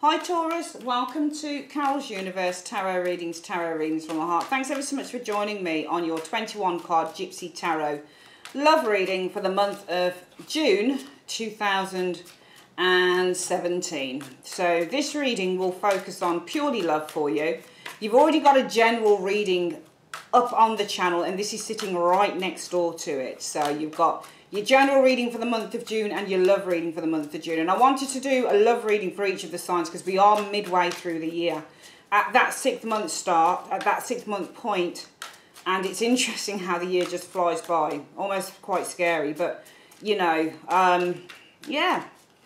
Hi Taurus, welcome to Carol's Universe Tarot Readings from my heart. Thanks ever so much for joining me on your 21 card Gypsy Tarot love reading for the month of June 2017. So this reading will focus on purely love for you. You've already got a general reading up on the channel and this is sitting right next door to it. So you've got your general reading for the month of June and your love reading for the month of June. And I wanted to do a love reading for each of the signs because we are midway through the year. At that 6 month start, at that 6 month point, and it's interesting how the year just flies by. Almost quite scary, but you know, yeah,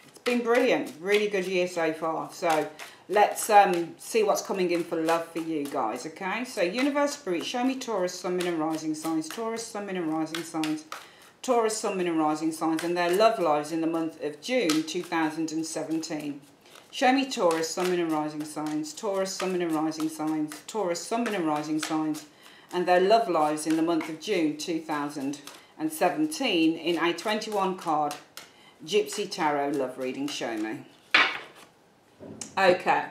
it's been brilliant. Really good year so far. So let's see what's coming in for love for you guys, okay? So Universe Spirit, show me Taurus, Sun, Moon and Rising signs. Taurus, Sun, Moon and Rising signs. Taurus, Sun, Moon and Rising signs and their love lives in the month of June 2017. Show me Taurus, Sun, Moon and Rising signs. Taurus, Sun, Moon and Rising signs. Taurus, Sun, Moon and Rising signs and their love lives in the month of June 2017 in a 21 card Gypsy Tarot love reading. Show me. Okay.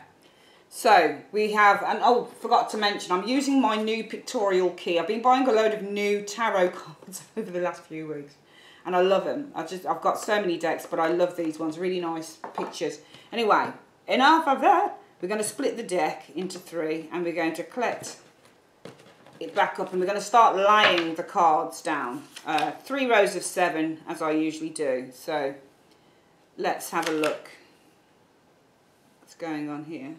So we have, and oh, forgot to mention, I'm using my new pictorial key. I've been buying a load of new tarot cards over the last few weeks, and I love them. I've got so many decks, but I love these ones. Really nice pictures. Anyway, enough of that. We're going to split the deck into three, and we're going to collect it back up, and we're going to start laying the cards down. 3 rows of 7, as I usually do. So let's have a look. What's going on here?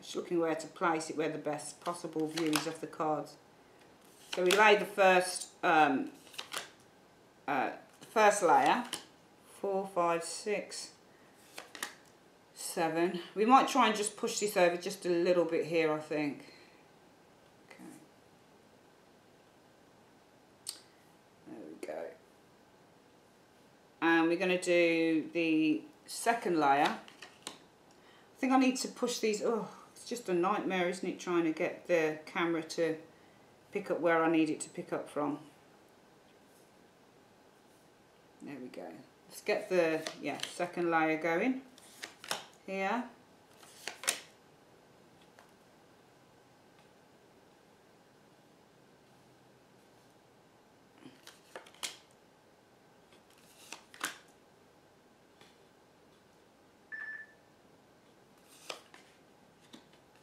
Just looking where to place it, where the best possible view is of the cards. So we lay the first layer, 4, 5, 6, 7. We might try and just push this over just a little bit here, I think. Okay. There we go. And we're going to do the second layer. I think I need to push these. Oh, it's just a nightmare, isn't it, trying to get the camera to pick up where I need it to pick up from. There we go. Let's get the second layer going here.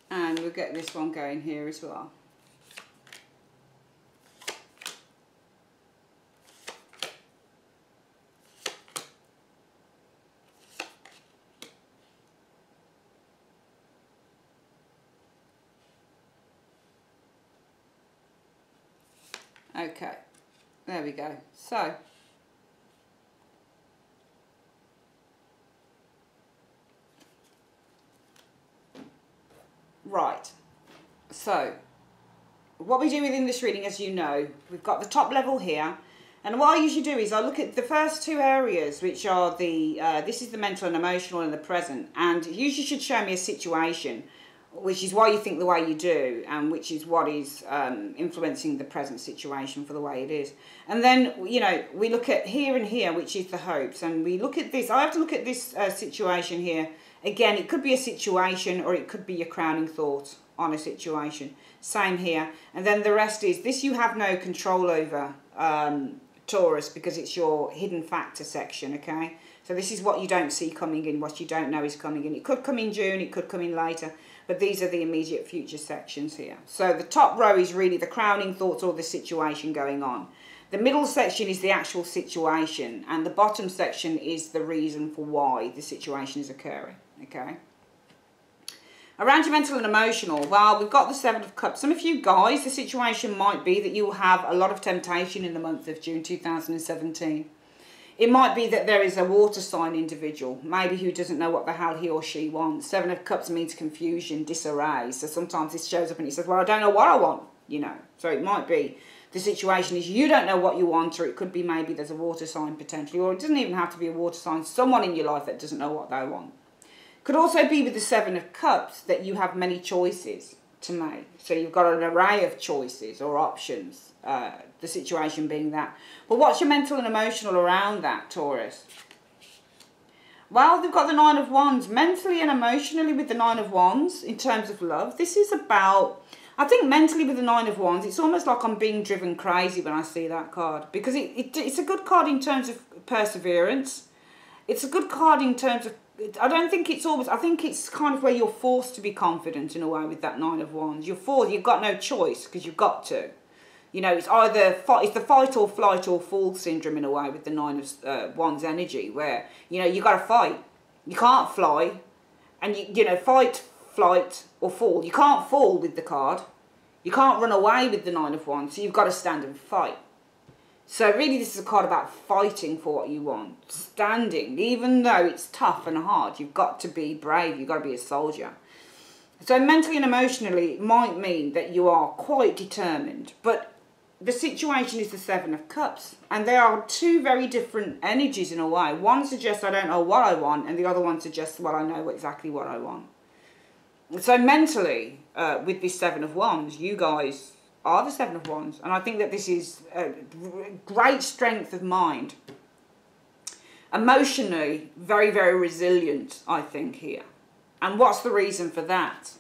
And we'll get this one going here as well. Okay, there we go. So right, so what we do within this reading, as you know, we've got the top level here, and what I usually do is I look at the first 2 areas, which are the this is the mental and emotional and the present, and it usually should show me a situation, which is why you think the way you do, and which is what is influencing the present situation for the way it is. And then, you know, we look at here and here, which is the hopes, and we look at this. I have to look at this situation here. Again, it could be a situation or it could be your crowning thought on a situation. Same here. And then the rest is this you have no control over, Taurus, because it's your hidden factor section, okay? So this is what you don't see coming in, what you don't know is coming in. It could come in June, it could come in later, but these are the immediate future sections here. So the top row is really the crowning thoughts or the situation going on. The middle section is the actual situation, and the bottom section is the reason for why the situation is occurring, okay? Around your mental and emotional, well, we've got the 7 of Cups. Some of you guys, the situation might be that you will have a lot of temptation in the month of June 2017. It might be that there is a water sign individual, maybe who doesn't know what the hell he or she wants. 7 of Cups means confusion, disarray. So sometimes this shows up and it says, well, I don't know what I want, you know. So it might be the situation is you don't know what you want, or it could be maybe there's a water sign potentially, or it doesn't even have to be a water sign, someone in your life that doesn't know what they want. Could also be with the 7 of Cups that you have many choices to make. So you've got an array of choices or options, the situation being that. But what's your mental and emotional around that, Taurus? Well, they've got the Nine of Wands. Mentally and emotionally with the Nine of Wands, in terms of love, this is about, I think mentally with the Nine of Wands, it's almost like I'm being driven crazy when I see that card. Because it's a good card in terms of perseverance. It's a good card in terms of, I don't think it's always, I think it's kind of where you're forced to be confident in a way with that Nine of Wands. You're forced, you've got no choice because you've got to. You know, it's either it's the fight or flight or fall syndrome in a way with the Nine of Wands energy, where, you know, you got to fight. You can't fly, and you know, fight, flight or fall. You can't fall with the card. You can't run away with the Nine of Wands, so you've got to stand and fight. So really this is a card about fighting for what you want. Standing, even though it's tough and hard, you've got to be brave, you've got to be a soldier. So mentally and emotionally, it might mean that you are quite determined, but the situation is the Seven of Cups, and they are two very different energies in a way. One suggests I don't know what I want, and the other one suggests, well, I know exactly what I want. So mentally, with this Seven of Wands, you guys are the Seven of Wands, and I think that this is a great strength of mind. Emotionally, very, very resilient, I think, here. And what's the reason for that?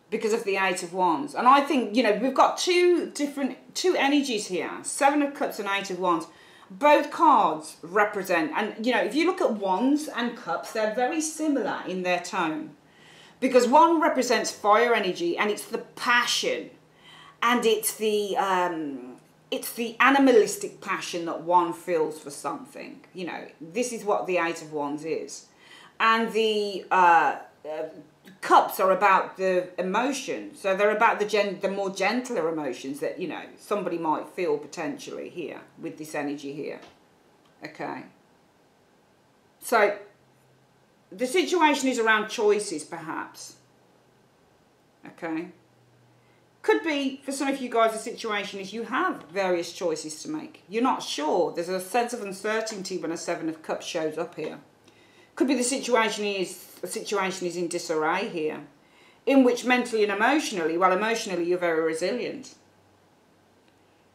Because of the Eight of Wands. And I think, you know, we've got two energies here. Seven of Cups and Eight of Wands. Both cards represent, and, you know, if you look at Wands and Cups, they're very similar in their tone. Because one represents fire energy, and it's the passion. And it's the animalistic passion that one feels for something. You know, this is what the Eight of Wands is. And the Cups are about the emotion, so they're about the more gentler emotions that, you know, somebody might feel potentially here with this energy here. Okay, so the situation is around choices, perhaps. Okay, could be for some of you guys the situation is you have various choices to make. You're not sure. There's a sense of uncertainty when a Seven of Cups shows up here. Could be the situation is in disarray here, in which mentally and emotionally, well, emotionally you're very resilient.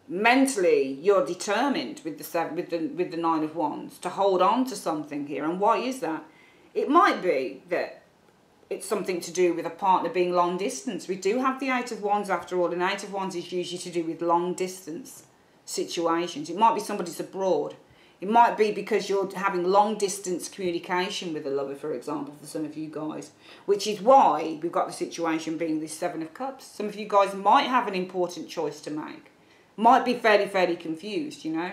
Mentally, you're determined with the Nine of Wands to hold on to something here. And why is that? It might be that it's something to do with a partner being long distance. We do have the Eight of Wands after all, and Eight of Wands is usually to do with long distance situations. It might be somebody's abroad. It might be because you're having long distance communication with a lover, for example, for some of you guys. Which is why we've got the situation being this Seven of Cups. Some of you guys might have an important choice to make. Might be fairly confused, you know.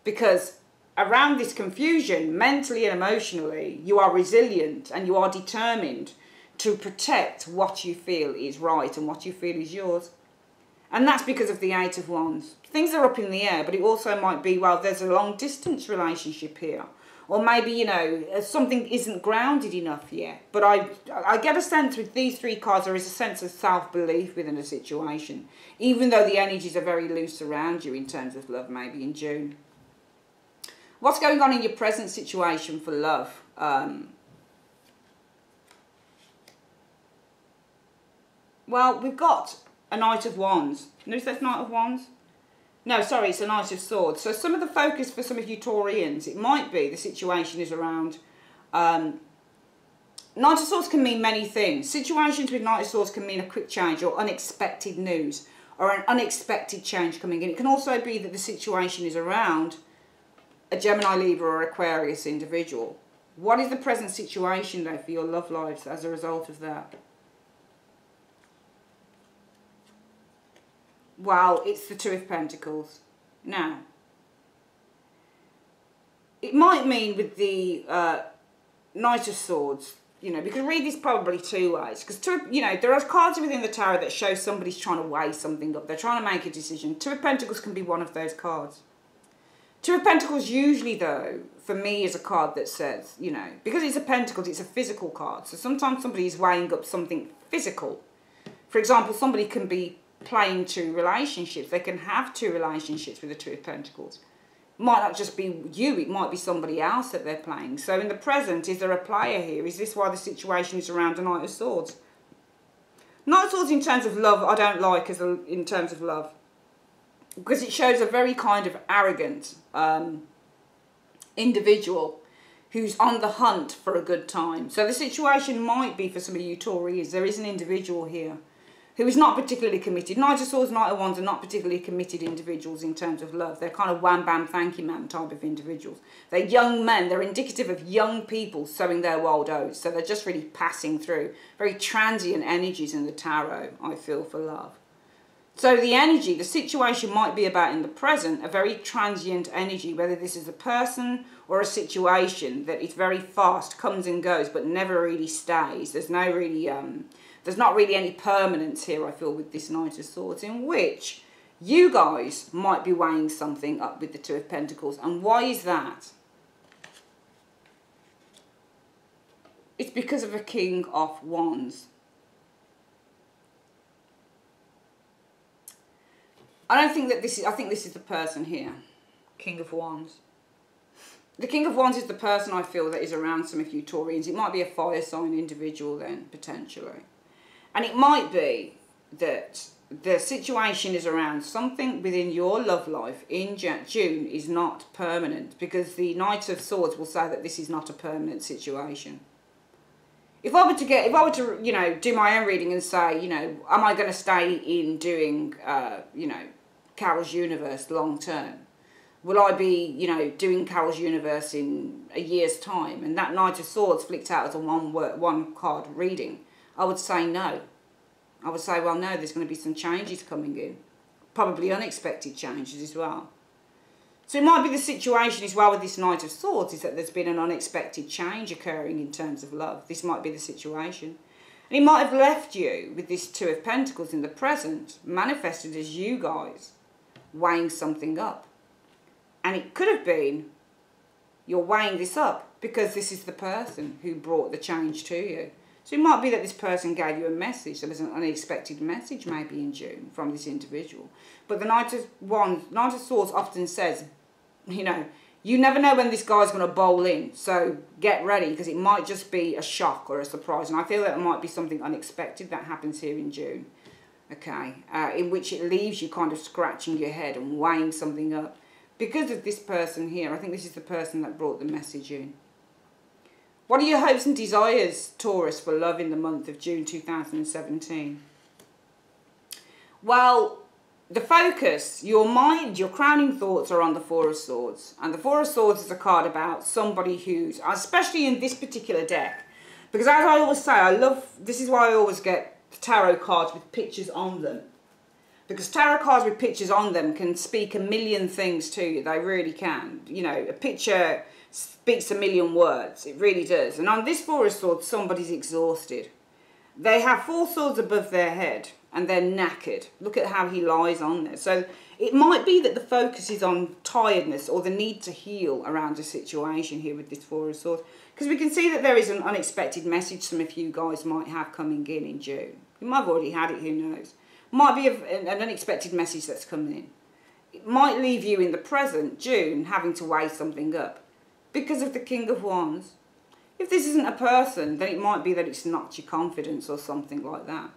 Because around this confusion, mentally and emotionally, you are resilient and you are determined to protect what you feel is right and what you feel is yours. And that's because of the Eight of Wands. Things are up in the air, but it also might be, well, there's a long distance relationship here. Or maybe, you know, something isn't grounded enough yet. But I get a sense with these three cards, there is a sense of self-belief within a situation. Even though the energies are very loose around you in terms of love, maybe in June. What's going on in your present situation for love? Well, we've got a Knight of Wands. Notice that's Knight of Wands? No, sorry, it's a Knight of Swords. So some of the focus for some of you Taurians, it might be the situation is around... Knight of Swords can mean many things. Situations with Knight of Swords can mean a quick change or unexpected news or an unexpected change coming in. It can also be that the situation is around a Gemini, Libra or Aquarius individual. What is the present situation, though, for your love lives as a result of that? Well, it's the Two of Pentacles. Now, it might mean with the Knight of Swords, you know, because read this probably two ways. Because, you know, there are cards within the tarot that show somebody's trying to weigh something up. They're trying to make a decision. Two of Pentacles can be one of those cards. Two of Pentacles usually, though, for me is a card that says, you know, because it's a Pentacles, it's a physical card. So sometimes somebody is weighing up something physical. For example, somebody can be playing two relationships. They can have two relationships with the Two of Pentacles. It might not just be you, it might be somebody else that they're playing. So in the present, is there a player here? Is this why the situation is around a Knight of Swords? Knight of Swords in terms of love, I don't like as in terms of love. Because it shows a very kind of arrogant individual who's on the hunt for a good time. So the situation might be for some of you Taurus, there is an individual here who is not particularly committed. Knight of Swords, Knight of Wands are not particularly committed individuals in terms of love. They're kind of wham bam thank you man type of individuals. They're young men. They're indicative of young people sowing their wild oats. So they're just really passing through. Very transient energies in the tarot, I feel, for love. So the energy, the situation might be about in the present, a very transient energy, whether this is a person or a situation that is very fast, comes and goes, but never really stays. There's no really... There's not really any permanence here, I feel, with this Knight of Swords, in which you guys might be weighing something up with the Two of Pentacles. And why is that? It's because of a King of Wands. I don't think that this is... I think this is the person here. King of Wands. The King of Wands is the person, I feel, that is around some of you Taurians. It might be a fire sign individual then, potentially. And it might be that the situation is around something within your love life in June is not permanent, because the Knight of Swords will say that this is not a permanent situation. If I were to, you know, do my own reading and say, you know, am I going to stay in doing, you know, Carol's Universe long term? Will I be, you know, doing Carol's Universe in a year's time? And that Knight of Swords flicked out as a one card reading. I would say no. I would say, well, no, there's going to be some changes coming in. Probably unexpected changes as well. So it might be the situation as well with this Knight of Swords is that there's been an unexpected change occurring in terms of love. This might be the situation. And it might have left you with this Two of Pentacles in the present, manifested as you guys weighing something up. And it could have been you're weighing this up because this is the person who brought the change to you. So it might be that this person gave you a message. There was an unexpected message maybe in June from this individual. But the Knight of Wands, Knight of Swords often says, you know, you never know when this guy's going to bowl in. So get ready, because it might just be a shock or a surprise. And I feel that it might be something unexpected that happens here in June. Okay, in which it leaves you kind of scratching your head and weighing something up. Because of this person here, I think this is the person that brought the message in. What are your hopes and desires, Taurus, for love in the month of June 2017? Well, the focus, your mind, your crowning thoughts are on the Four of Swords. And the Four of Swords is a card about somebody who's, especially in this particular deck, because as I always say, I love, this is why I always get the tarot cards with pictures on them. Because tarot cards with pictures on them can speak a million things to you. They really can. You know, a picture speaks a million words. It really does. And on this Four of Swords, somebody's exhausted. They have four swords above their head and they're knackered. Look at how he lies on there. So it might be that the focus is on tiredness or the need to heal around a situation here with this Four of Swords. Because we can see that there is an unexpected message some of you guys might have coming in June. You might have already had it, who knows. Might be an unexpected message that's coming in. It might leave you in the present, June, having to weigh something up because of the King of Wands. If this isn't a person, then it might be that it's knocked your confidence or something like that.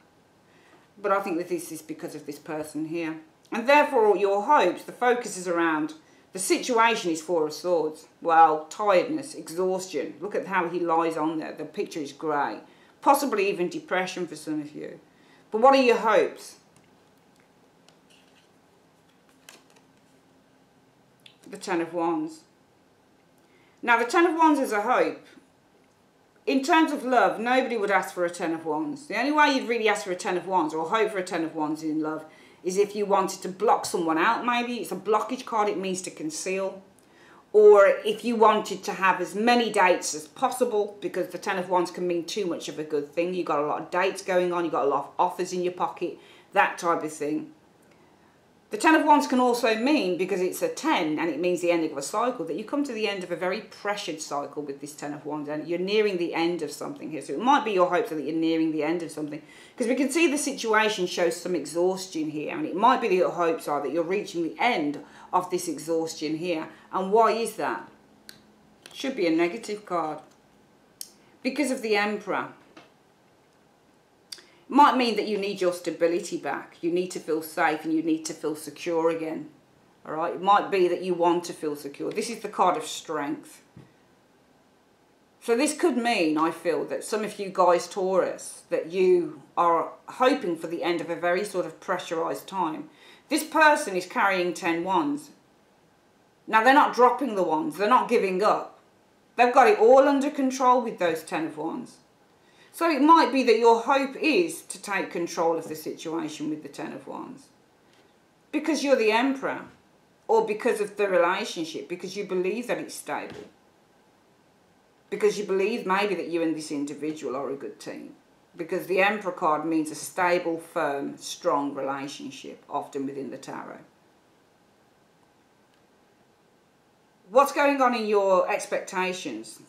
But I think that this is because of this person here. And therefore, your hopes, the focus is around, the situation is Four of Swords. Well, tiredness, exhaustion. Look at how he lies on there. The picture is grey. Possibly even depression for some of you. But what are your hopes? The Ten of Wands. Now, the Ten of Wands is a hope. In terms of love, nobody would ask for a Ten of Wands. The only way you'd really ask for a Ten of Wands or hope for a Ten of Wands in love is if you wanted to block someone out, maybe. It's a blockage card, it means to conceal. Or if you wanted to have as many dates as possible, because the Ten of Wands can mean too much of a good thing. You've got a lot of dates going on, you've got a lot of offers in your pocket, that type of thing. The Ten of Wands can also mean, because it's a 10 and it means the ending of a cycle, that you come to the end of a very pressured cycle with this Ten of Wands and you're nearing the end of something here. So it might be your hopes that you're nearing the end of something, because we can see the situation shows some exhaustion here, and it might be that your hopes are that you're reaching the end of this exhaustion here. And why is that? Should be a negative card. Because of the Emperor. Might mean that you need your stability back. You need to feel safe and you need to feel secure again. All right, it might be that you want to feel secure. This is the card of strength. So this could mean, I feel, that some of you guys, Taurus, that you are hoping for the end of a very sort of pressurized time. This person is carrying 10 wands. Now, they're not dropping the wands. They're not giving up. They've got it all under control with those 10 of wands. So it might be that your hope is to take control of the situation with the 10 of wands. Because you're the Emperor. Or because of the relationship. Because you believe that it's stable. Because you believe maybe that you and this individual are a good team. Because the Emperor card means a stable, firm, strong relationship, often within the tarot. What's going on in your expectations?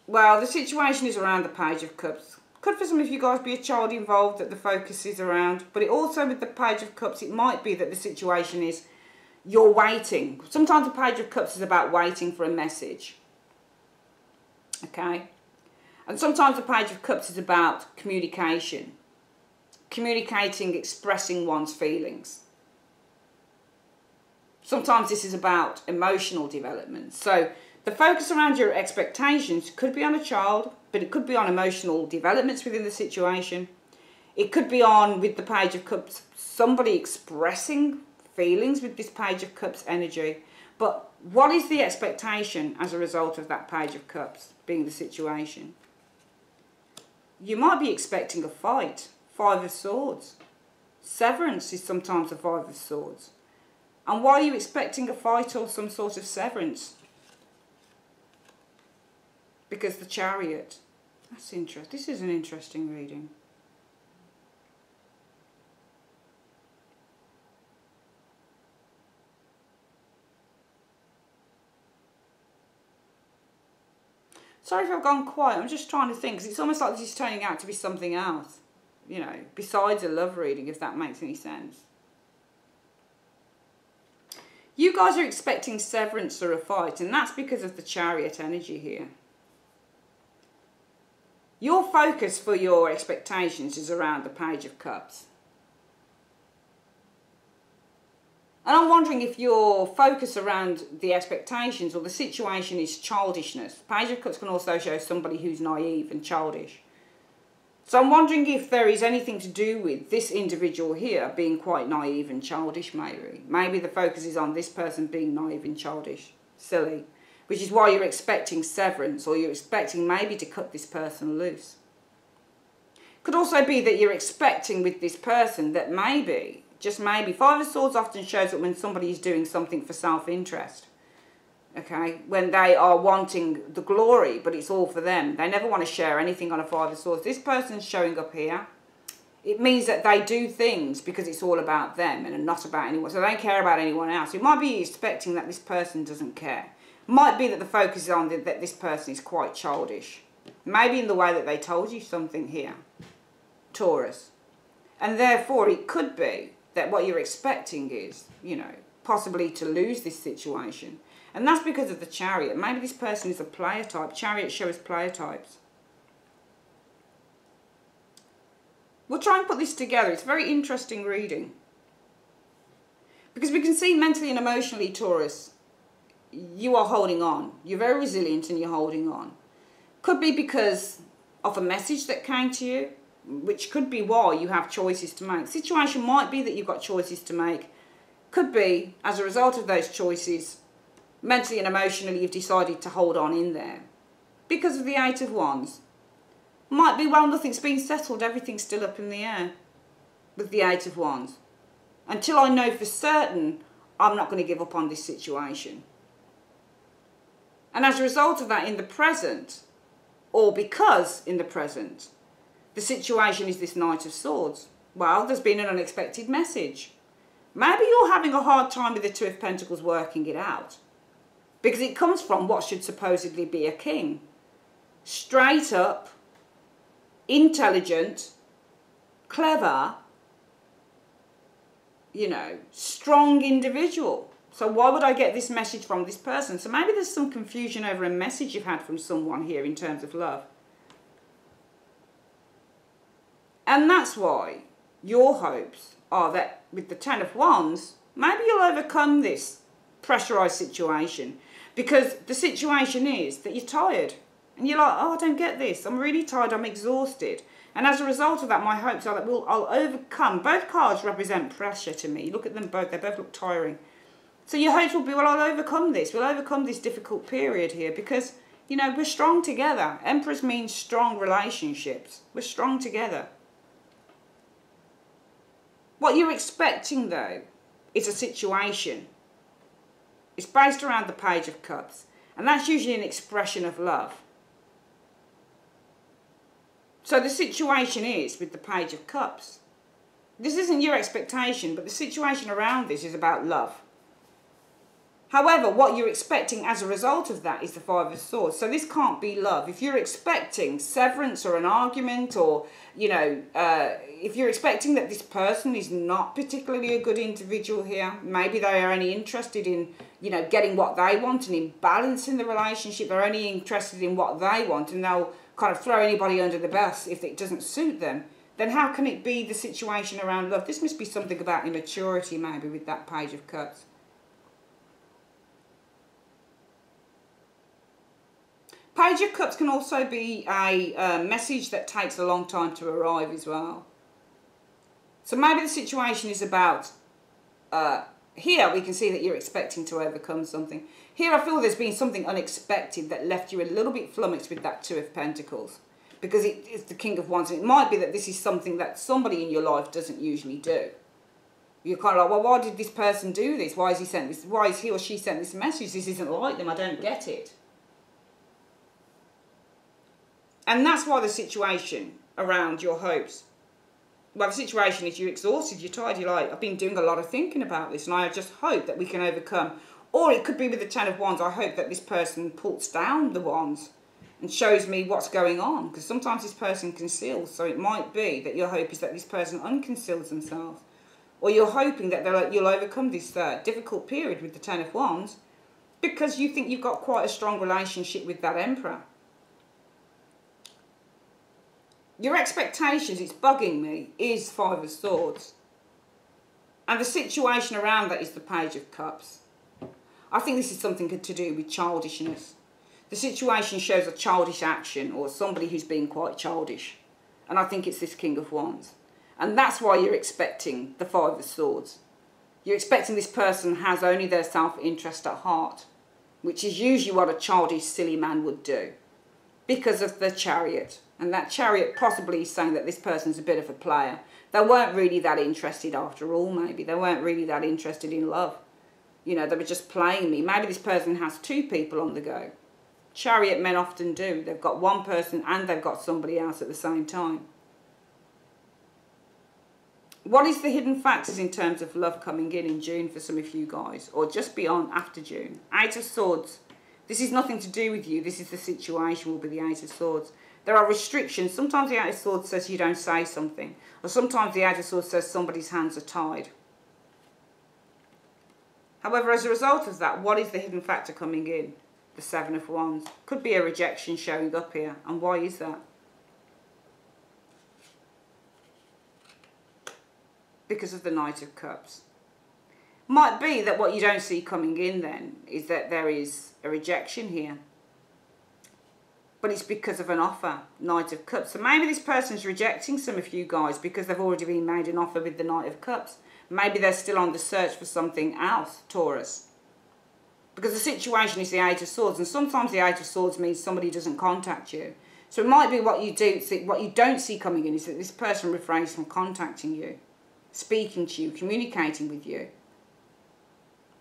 Well, the situation is around the Page of Cups. Could for some of you guys be a child involved that the focus is around. But it also, with the Page of Cups, it might be that the situation is you're waiting. Sometimes the Page of Cups is about waiting for a message. Okay? And sometimes the Page of Cups is about communication. Communicating, expressing one's feelings. Sometimes this is about emotional development. So the focus around your expectations could be on a child, but it could be on emotional developments within the situation. It could be on, with the Page of Cups, somebody expressing feelings with this Page of Cups energy. But what is the expectation as a result of that Page of Cups being the situation? You might be expecting a fight. 5 of Swords. Severance is sometimes a 5 of Swords. And why are you expecting a fight or some sort of severance? Because the Chariot. That's interesting. This is an interesting reading. Sorry if I've gone quiet. I'm just trying to think, because it's almost like this is turning out to be something else. You know, besides a love reading, if that makes any sense. You guys are expecting severance or a fight, and that's because of the Chariot energy here. Your focus for your expectations is around the Page of Cups. And I'm wondering if your focus around the expectations or the situation is childishness. Page of Cups can also show somebody who's naive and childish. So I'm wondering if there is anything to do with this individual here being quite naive and childish, maybe. Maybe the focus is on this person being naive and childish, silly. Which is why you're expecting severance, or you're expecting maybe to cut this person loose. Could also be that you're expecting with this person that maybe, just maybe, 5 of Swords often shows that when somebody is doing something for self-interest. Okay, when they are wanting the glory, but it's all for them. They never want to share anything on a 5 of Swords. This person's showing up here. It means that they do things because it's all about them and not about anyone. So they don't care about anyone else. You might be expecting that this person doesn't care. Might be that the focus is on that this person is quite childish. Maybe in the way that they told you something here, Taurus. And therefore it could be that what you're expecting is, you know, possibly to lose this situation. And that's because of the Chariot. Maybe this person is a player type. Chariot shows player types. We'll try and put this together. It's a very interesting reading. Because we can see mentally and emotionally, Taurus, you are holding on. You're very resilient and you're holding on. Could be because of a message that came to you, which could be why you have choices to make. The situation might be that you've got choices to make. Could be, as a result of those choices, mentally and emotionally you've decided to hold on in there. Because of the 8 of Wands. Might be, well, nothing's been settled, everything's still up in the air. With the 8 of Wands. Until I know for certain, I'm not going to give up on this situation. And as a result of that, in the present, or because in the present, the situation is this Knight of Swords. Well, there's been an unexpected message. Maybe you're having a hard time with the 2 of Pentacles working it out. Because it comes from what should supposedly be a king. Straight up, intelligent, clever, you know, strong individual. So why would I get this message from this person? So maybe there's some confusion over a message you've had from someone here in terms of love. And that's why your hopes are that with the 10 of Wands, maybe you'll overcome this pressurized situation, because the situation is that you're tired and you're like, oh, I don't get this, I'm really tired, I'm exhausted. And as a result of that, my hopes are that I'll overcome. Both cards represent pressure to me. Look at them both, they both look tiring. So your hopes will be, well, I'll overcome this. We'll overcome this difficult period here because, you know, we're strong together. Empress means strong relationships. We're strong together. What you're expecting, though, is a situation. It's based around the Page of Cups. And that's usually an expression of love. So the situation is with the Page of Cups. This isn't your expectation, but the situation around this is about love. However, what you're expecting as a result of that is the Five of Swords. So this can't be love. If you're expecting severance or an argument, or, you know, if you're expecting that this person is not particularly a good individual here, maybe they are only interested in, you know, getting what they want and in balancing the relationship. They're only interested in what they want, and they'll kind of throw anybody under the bus if it doesn't suit them. Then how can it be the situation around love? This must be something about immaturity, maybe, with that Page of Cups. Page of Cups can also be a message that takes a long time to arrive as well. So maybe the situation is about, here we can see that you're expecting to overcome something. Here I feel there's been something unexpected that left you a little bit flummoxed with that Two of Pentacles. Because it's the King of Wands, and it might be that this is something that somebody in your life doesn't usually do. You're kind of like, well, why did this person do this? Why has he sent this? Why has he or she sent this message? This isn't like them. I don't get it. And that's why the situation around your hopes, well, the situation is you're exhausted, you're tired, you're like, I've been doing a lot of thinking about this and I just hope that we can overcome. Or it could be with the Ten of Wands, I hope that this person pulls down the wands and shows me what's going on. Because sometimes this person conceals, so it might be that your hope is that this person unconceals themselves. Or you're hoping that you'll overcome this difficult period with the Ten of Wands because you think you've got quite a strong relationship with that Emperor. Your expectations, it's bugging me, is Five of Swords. And the situation around that is the Page of Cups. I think this is something to do with childishness. The situation shows a childish action or somebody who's being quite childish. And I think it's this King of Wands. And that's why you're expecting the Five of Swords. You're expecting this person has only their self-interest at heart, which is usually what a childish, silly man would do because of the Chariot. And that Chariot possibly is saying that this person's a bit of a player. They weren't really that interested after all, maybe. They weren't really that interested in love. You know, they were just playing me. Maybe this person has two people on the go. Chariot men often do. They've got one person and they've got somebody else at the same time. What is the hidden factors in terms of love coming in June for some of you guys? Or just beyond, after June? Eight of Swords. This is nothing to do with you. This is the situation, will be the Eight of Swords. There are restrictions. Sometimes the Eight of Swords says you don't say something. Or sometimes the Eight of Swords says somebody's hands are tied. However, as a result of that, what is the hidden factor coming in? The Seven of Wands. Could be a rejection showing up here. And why is that? Because of the Knight of Cups. Might be that what you don't see coming in then is that there is a rejection here. But it's because of an offer, Knight of Cups. So maybe this person's rejecting some of you guys because they've already been made an offer with the Knight of Cups. Maybe they're still on the search for something else, Taurus. Because the situation is the Eight of Swords. And sometimes the Eight of Swords means somebody doesn't contact you. So it might be what you don't see coming in is that this person refrains from contacting you, speaking to you, communicating with you.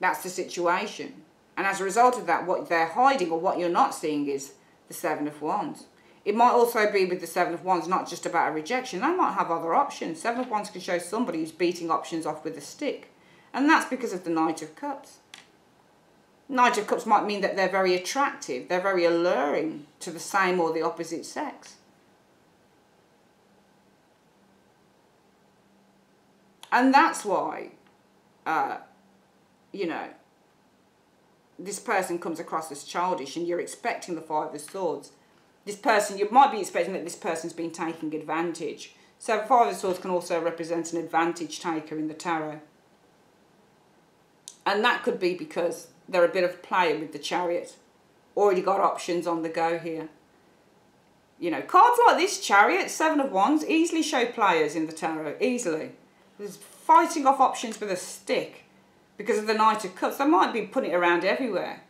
That's the situation. And as a result of that, what they're hiding or what you're not seeing is the Seven of Wands. It might also be with the Seven of Wands not just about a rejection. They might have other options. Seven of Wands can show somebody who's beating options off with a stick. And that's because of the Knight of Cups. Knight of Cups might mean that they're very attractive. They're very alluring to the same or the opposite sex. And that's why, you know, this person comes across as childish and you're expecting the Five of Swords. This person, you might be expecting that this person's been taking advantage. So the Five of Swords can also represent an advantage taker in the tarot. And that could be because they're a bit of a player with the Chariot. Already got options on the go here. You know, cards like this, Chariot, 7 of Wands, easily show players in the tarot, easily. There's fighting off options with a stick because of the Knight of Cups. They might be putting it around everywhere.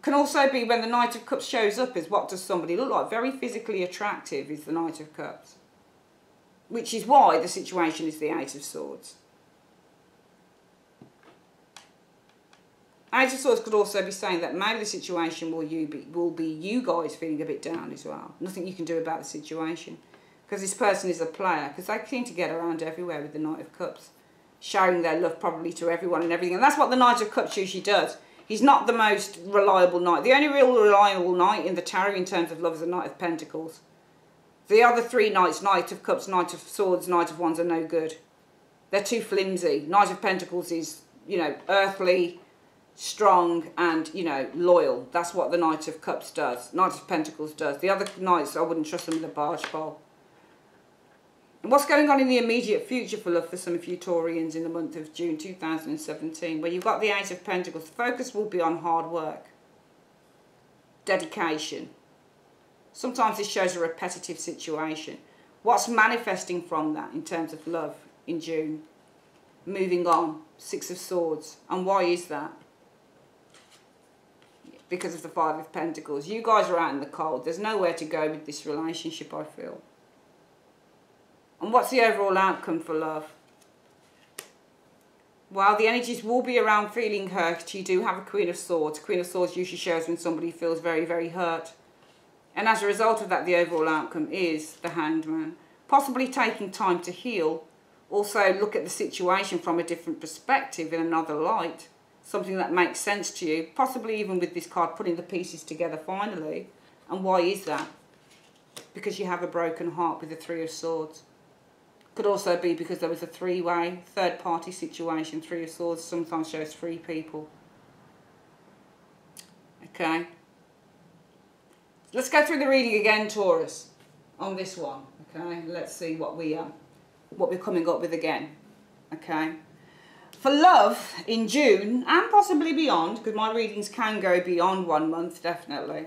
Can also be when the Knight of Cups shows up is what does somebody look like? Very physically attractive is the Knight of Cups. Which is why the situation is the Eight of Swords. Eight of Swords could also be saying that maybe the situation will be you guys feeling a bit down as well. Nothing you can do about the situation. Because this person is a player. Because they seem to get around everywhere with the Knight of Cups. Showing their love probably to everyone and everything. And that's what the Knight of Cups usually does. He's not the most reliable knight. The only real reliable knight in the tarot in terms of love is the Knight of Pentacles. The other 3 knights, Knight of Cups, Knight of Swords, Knight of Wands, are no good. They're too flimsy. Knight of Pentacles is, you know, earthly, strong and, you know, loyal. That's what the Knight of Cups does. Knight of Pentacles does. The other knights, I wouldn't trust them with a barge pole. And what's going on in the immediate future for love for some of you Taurians in the month of June 2017? Where you've got the Eight of Pentacles. The focus will be on hard work. Dedication. Sometimes this shows a repetitive situation. What's manifesting from that in terms of love in June? Moving on. 6 of Swords. And why is that? Because of the 5 of Pentacles. You guys are out in the cold. There's nowhere to go with this relationship, I feel. And what's the overall outcome for love? Well, the energies will be around feeling hurt. You do have a Queen of Swords. Queen of Swords usually shows when somebody feels very, very hurt. And as a result of that, the overall outcome is the Hanged Man. Possibly taking time to heal. Also look at the situation from a different perspective, in another light. Something that makes sense to you. Possibly even with this card, putting the pieces together finally. And why is that? Because you have a broken heart with the 3 of Swords. Could also be because there was a 3-way, third-party situation. 3 of Swords sometimes shows 3 people. Okay. Let's go through the reading again, Taurus, on this one. Okay. Let's see what we're coming up with again. Okay. For love in June and possibly beyond, because my readings can go beyond 1 month, definitely.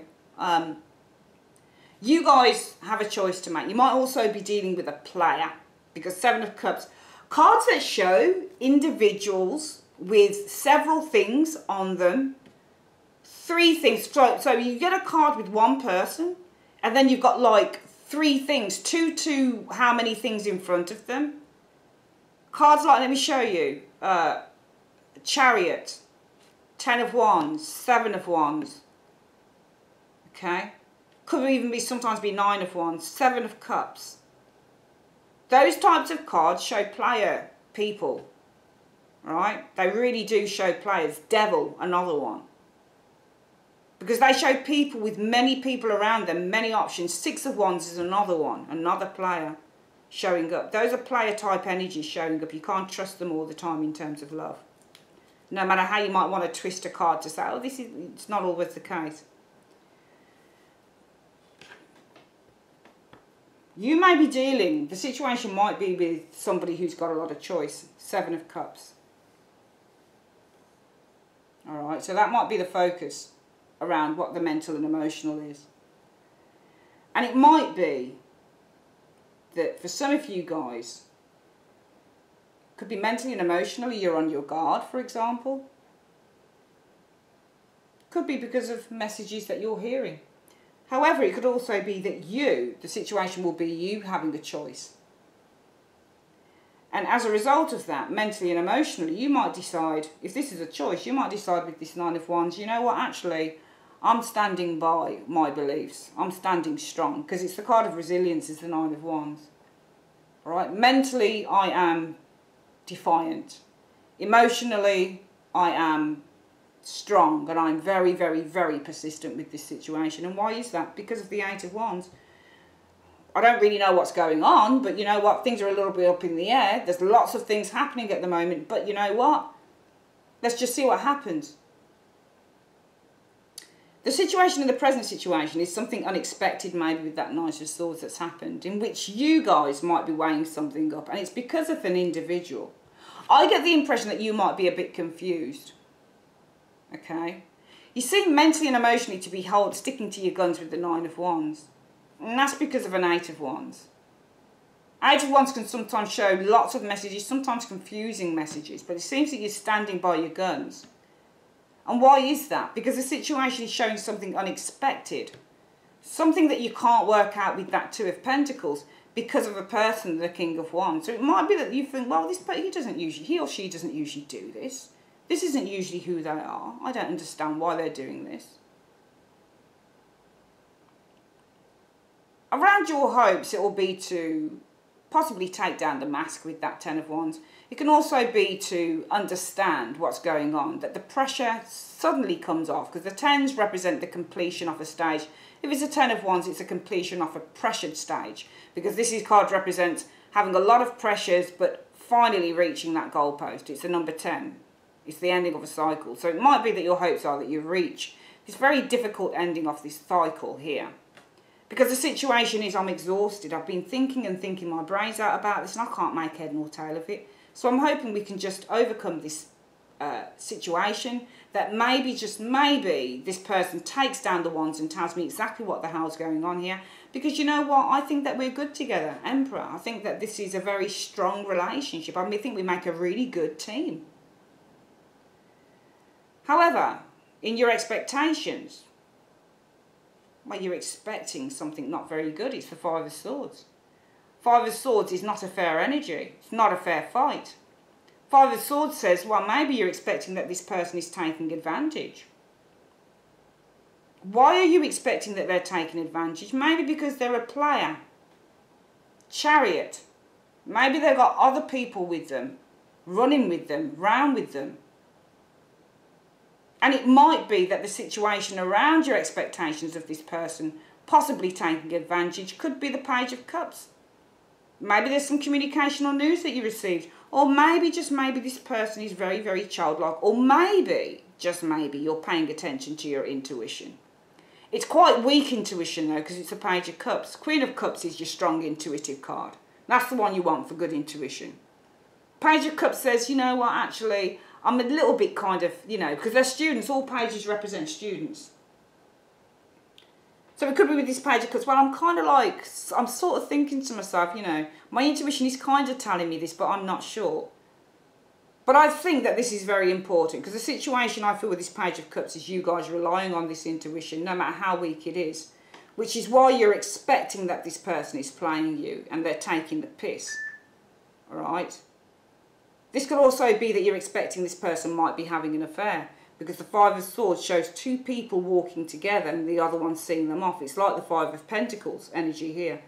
You guys have a choice to make. You might also be dealing with a player. Because 7 of Cups, cards that show individuals with several things on them, 3 things. So you get a card with 1 person, and then you've got like 3 things, 2 to how many things in front of them. Cards like, let me show you, Chariot, 10 of Wands, 7 of Wands. Okay, could even be sometimes be 9 of Wands, 7 of Cups. Those types of cards show player people, right? They really do show players. Devil, another one. Because they show people with many people around them, many options. 6 of Wands is another one, another player showing up. Those are player type energies showing up. You can't trust them all the time in terms of love. No matter how you might want to twist a card to say, oh, it's not always the case. You may be dealing, the situation might be with somebody who's got a lot of choice. 7 of Cups. Alright, so that might be the focus around what the mental and emotional is. And it might be that for some of you guys, could be mentally and emotionally you're on your guard, for example. Could be because of messages that you're hearing. However, it could also be that the situation will be you having a choice. And as a result of that, mentally and emotionally, you might decide, if this is a choice, you might decide with this 9 of Wands, you know what, actually, I'm standing by my beliefs. I'm standing strong, because it's the card of resilience, is the 9 of Wands. All right? Mentally, I am defiant. Emotionally, I am strong, and I'm very, very, very persistent with this situation. And why is that? Because of the 8 of Wands. I don't really know what's going on, but you know what? Things are a little bit up in the air. There's lots of things happening at the moment, but you know what? Let's just see what happens. The situation in the present situation is something unexpected, maybe with that Knight of Swords that's happened, in which you guys might be weighing something up, and it's because of an individual. I get the impression that you might be a bit confused. okay? You seem mentally and emotionally to be sticking to your guns with the Nine of Wands. And that's because of an Eight of Wands. Eight of Wands can sometimes show lots of messages, sometimes confusing messages, but it seems that you're standing by your guns. And why is that? Because the situation is showing something unexpected. Something that you can't work out with that Two of Pentacles because of a person, the King of Wands. So it might be that you think, well, he or she doesn't usually do this. This isn't usually who they are. I don't understand why they're doing this. Around your hopes, it will be to possibly take down the mask with that Ten of Wands. It can also be to understand what's going on, that the pressure suddenly comes off, because the Tens represent the completion of a stage. If it's a Ten of Wands, it's a completion of a pressured stage, because this card represents having a lot of pressures, but finally reaching that goalpost. It's the number 10. It's the ending of a cycle. So it might be that your hopes are that you reach this very difficult ending of this cycle here. Because the situation is, I'm exhausted. I've been thinking and thinking my brains out about this, and I can't make head nor tail of it. So I'm hoping we can just overcome this situation, that maybe, just maybe, this person takes down the wands and tells me exactly what the hell's going on here. Because you know what? I think that we're good together, Emperor. I think that this is a very strong relationship. I think we make a really good team. However, in your expectations, well, you're expecting something not very good. It's the Five of Swords. Five of Swords is not a fair energy. It's not a fair fight. Five of Swords says, well, maybe you're expecting that this person is taking advantage. Why are you expecting that they're taking advantage? Maybe because they're a player. Chariot. Maybe they've got other people with them, running with them, round with them. And it might be that the situation around your expectations of this person possibly taking advantage could be the Page of Cups. Maybe there's some communication or news that you received. Or maybe, just maybe, this person is very, very childlike. Or maybe, just maybe, you're paying attention to your intuition. It's quite weak intuition though, because it's a Page of Cups. Queen of Cups is your strong intuitive card. That's the one you want for good intuition. Page of Cups says, you know what, actually, I'm a little bit kind of, you know, because they're students, all pages represent students. So it could be with this Page of Cups, well, I'm kind of like, I'm sort of thinking to myself, you know, my intuition is kind of telling me this, but I'm not sure. But I think that this is very important, because the situation I feel with this Page of Cups is you guys relying on this intuition, no matter how weak it is. Which is why you're expecting that this person is playing you, and they're taking the piss. Alright? This could also be that you're expecting this person might be having an affair, because the Five of Swords shows two people walking together and the other one seeing them off. It's like the Five of Pentacles energy here.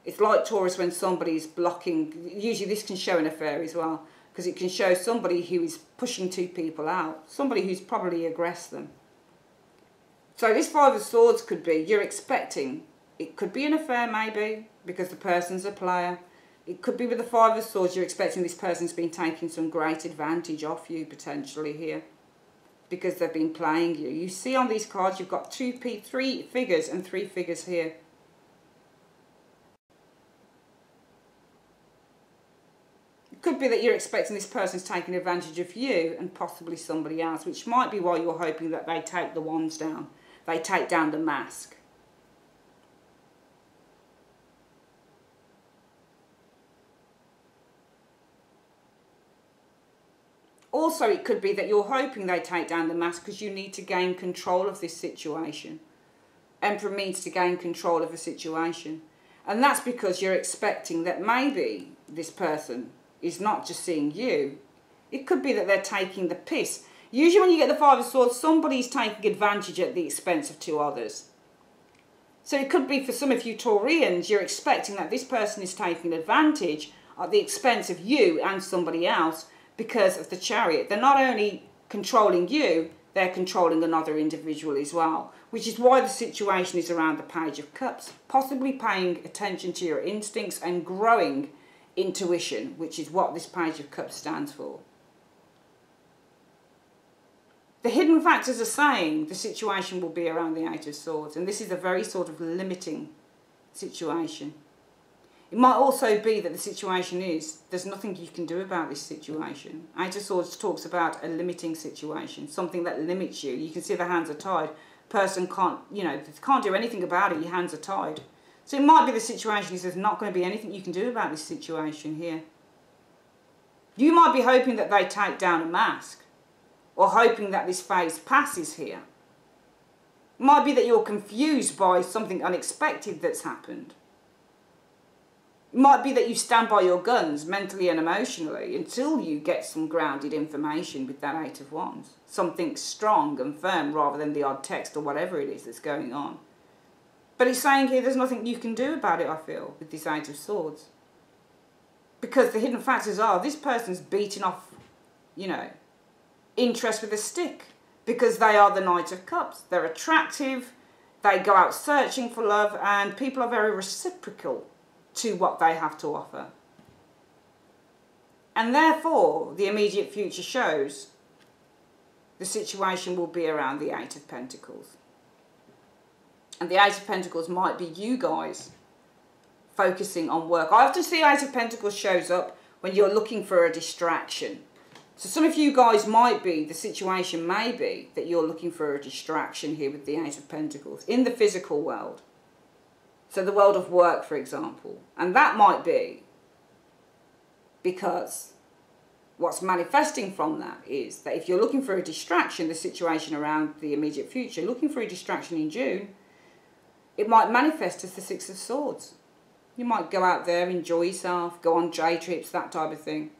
It's like Taurus when somebody's blocking. Usually this can show an affair as well, because it can show somebody who is pushing two people out, somebody who's probably aggressed them. So this Five of Swords could be, you're expecting, it could be an affair maybe, because the person's a player. It could be with the Five of Swords, you're expecting this person's been taking some great advantage off you potentially here, because they've been playing you. You see on these cards you've got three figures and 3 figures here. It could be that you're expecting this person's taking advantage of you and possibly somebody else, which might be why you're hoping that they take the wands down. They take down the mask. Also, it could be that you're hoping they take down the mask because you need to gain control of this situation. Emperor means to gain control of a situation. And that's because you're expecting that maybe this person is not just seeing you. It could be that they're taking the piss. Usually when you get the Five of Swords, somebody's taking advantage at the expense of 2 others. So it could be for some of you Taurians, you're expecting that this person is taking advantage at the expense of you and somebody else, because of the Chariot. They're not only controlling you, they're controlling another individual as well, which is why the situation is around the Page of Cups, possibly paying attention to your instincts and growing intuition, which is what this Page of Cups stands for. The hidden factors are saying the situation will be around the Eight of Swords, and this is a very sort of limiting situation. It might also be that the situation is, there's nothing you can do about this situation. Eight of Swords talks about a limiting situation, something that limits you. You can see the hands are tied. Person can't, you know, can't do anything about it, your hands are tied. So it might be the situation is there's not going to be anything you can do about this situation here. You might be hoping that they take down a mask, or hoping that this phase passes here. It might be that you're confused by something unexpected that's happened. It might be that you stand by your guns mentally and emotionally until you get some grounded information with that Eight of Wands. Something strong and firm rather than the odd text or whatever it is that's going on. But it's saying here there's nothing you can do about it, I feel, with this Eight of Swords. Because the hidden factors are this person's beating off, you know, interest with a stick. Because they are the Knight of Cups. They're attractive, they go out searching for love, and people are very reciprocal to what they have to offer. And therefore, the immediate future shows the situation will be around the Eight of Pentacles. And the Eight of Pentacles might be you guys focusing on work. I often see Eight of Pentacles shows up when you're looking for a distraction. So some of you guys might be, the situation may be, that you're looking for a distraction here with the Eight of Pentacles in the physical world. So the world of work, for example. And that might be because what's manifesting from that is that if you're looking for a distraction, the situation around the immediate future, looking for a distraction in June, it might manifest as the Six of Swords. You might go out there, enjoy yourself, go on day trips, that type of thing.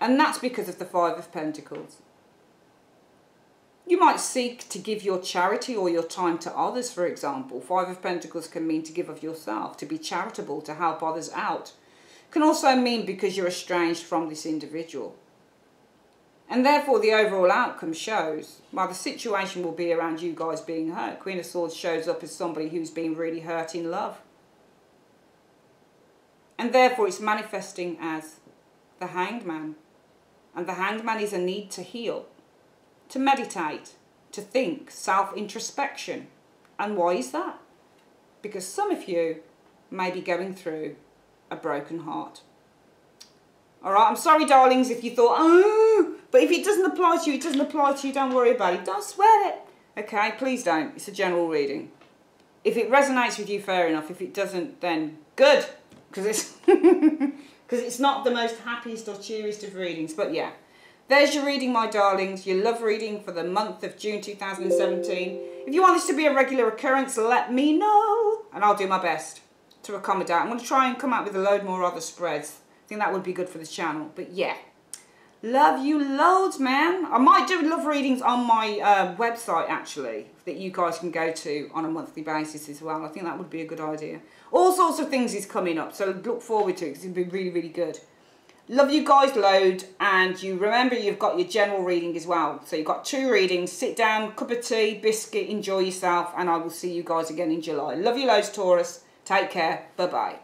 And that's because of the Five of Pentacles. You might seek to give your charity or your time to others, for example. Five of Pentacles can mean to give of yourself, to be charitable, to help others out. Can also mean because you're estranged from this individual. And therefore the overall outcome shows, well, the situation will be around you guys being hurt. Queen of Swords shows up as somebody who's been really hurt in love. And therefore it's manifesting as the Hanged Man. And the Hanged Man is a need to heal, to meditate, to think, self-introspection. And why is that? Because some of you may be going through a broken heart. Alright, I'm sorry, darlings, if you thought, oh, but if it doesn't apply to you, it doesn't apply to you, don't worry about it. Don't sweat it. Okay, please don't. It's a general reading. If it resonates with you, fair enough. If it doesn't, then good. Because it's... because it's not the most happiest or cheeriest of readings. But yeah, there's your reading, my darlings. Your love reading for the month of June 2017. If you want this to be a regular occurrence, let me know. And I'll do my best to accommodate. I'm going to try and come out with a load more other spreads. I think that would be good for this channel. But yeah, love you loads, man. I might do love readings on my website, actually, that you guys can go to on a monthly basis as well. I think that would be a good idea. All sorts of things is coming up, so look forward to it because it's going to be really, really good. Love you guys load, and you remember you've got your general reading as well. So you've got 2 readings. Sit down, cup of tea, biscuit, enjoy yourself, and I will see you guys again in July. Love you loads, Taurus. Take care. Bye-bye.